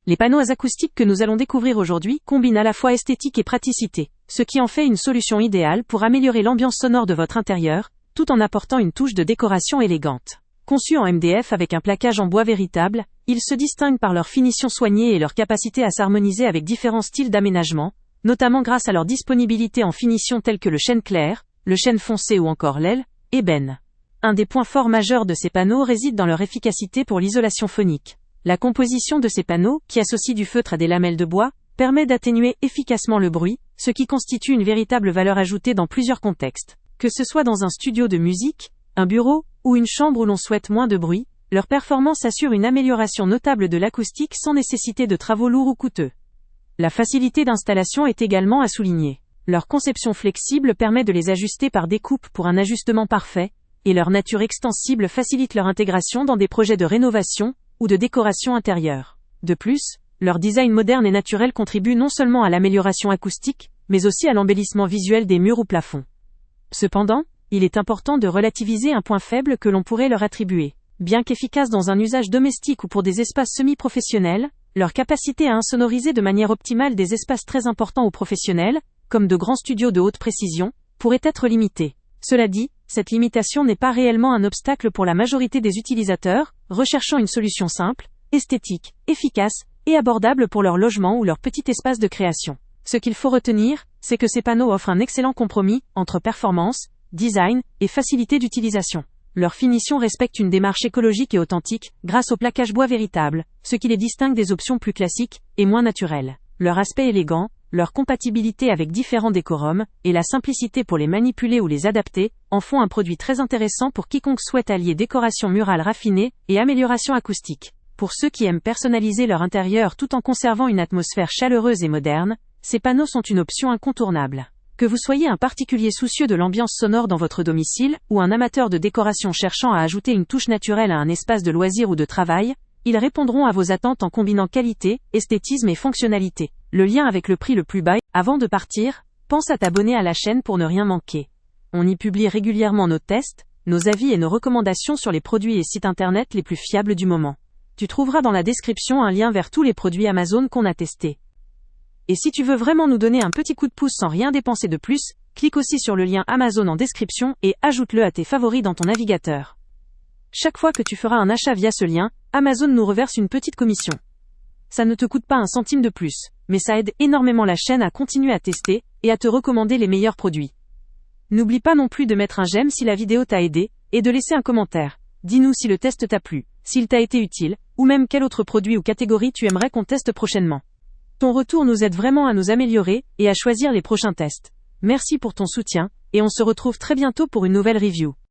Les panneaux acoustiques que nous allons découvrir aujourd'hui combinent à la fois esthétique et praticité, ce qui en fait une solution idéale pour améliorer l'ambiance sonore de votre intérieur, tout en apportant une touche de décoration élégante. Conçus en MDF avec un plaquage en bois véritable, ils se distinguent par leur finition soignée et leur capacité à s'harmoniser avec différents styles d'aménagement, notamment grâce à leur disponibilité en finitions telles que le chêne clair, le chêne foncé ou encore l'aile, ébène. Un des points forts majeurs de ces panneaux réside dans leur efficacité pour l'isolation phonique. La composition de ces panneaux, qui associe du feutre à des lamelles de bois, permet d'atténuer efficacement le bruit, ce qui constitue une véritable valeur ajoutée dans plusieurs contextes. Que ce soit dans un studio de musique, un bureau, ou une chambre où l'on souhaite moins de bruit, leur performance assure une amélioration notable de l'acoustique sans nécessiter de travaux lourds ou coûteux. La facilité d'installation est également à souligner. Leur conception flexible permet de les ajuster par découpe pour un ajustement parfait, et leur nature extensible facilite leur intégration dans des projets de rénovation ou de décoration intérieure. De plus, leur design moderne et naturel contribue non seulement à l'amélioration acoustique, mais aussi à l'embellissement visuel des murs ou plafonds. Cependant, il est important de relativiser un point faible que l'on pourrait leur attribuer. Bien qu'efficaces dans un usage domestique ou pour des espaces semi-professionnels, leur capacité à insonoriser de manière optimale des espaces très importants ou professionnels, comme de grands studios de haute précision, pourrait être limitée. Cela dit, cette limitation n'est pas réellement un obstacle pour la majorité des utilisateurs, recherchant une solution simple, esthétique, efficace et abordable pour leur logement ou leur petit espace de création. Ce qu'il faut retenir, c'est que ces panneaux offrent un excellent compromis entre performance, design et facilité d'utilisation. Leur finition respecte une démarche écologique et authentique, grâce au plaquage bois véritable, ce qui les distingue des options plus classiques et moins naturelles. Leur aspect élégant, leur compatibilité avec différents décorums, et la simplicité pour les manipuler ou les adapter, en font un produit très intéressant pour quiconque souhaite allier décoration murale raffinée et amélioration acoustique. Pour ceux qui aiment personnaliser leur intérieur tout en conservant une atmosphère chaleureuse et moderne, ces panneaux sont une option incontournable. Que vous soyez un particulier soucieux de l'ambiance sonore dans votre domicile, ou un amateur de décoration cherchant à ajouter une touche naturelle à un espace de loisir ou de travail, ils répondront à vos attentes en combinant qualité, esthétisme et fonctionnalité. Le lien avec le prix le plus bas. Avant de partir, pense à t'abonner à la chaîne pour ne rien manquer. On y publie régulièrement nos tests, nos avis et nos recommandations sur les produits et sites internet les plus fiables du moment. Tu trouveras dans la description un lien vers tous les produits Amazon qu'on a testés. Et si tu veux vraiment nous donner un petit coup de pouce sans rien dépenser de plus, clique aussi sur le lien Amazon en description et ajoute-le à tes favoris dans ton navigateur. Chaque fois que tu feras un achat via ce lien, Amazon nous reverse une petite commission. Ça ne te coûte pas un centime de plus, mais ça aide énormément la chaîne à continuer à tester et à te recommander les meilleurs produits. N'oublie pas non plus de mettre un j'aime si la vidéo t'a aidé, et de laisser un commentaire. Dis-nous si le test t'a plu, s'il t'a été utile, ou même quel autre produit ou catégorie tu aimerais qu'on teste prochainement. Ton retour nous aide vraiment à nous améliorer et à choisir les prochains tests. Merci pour ton soutien, et on se retrouve très bientôt pour une nouvelle review.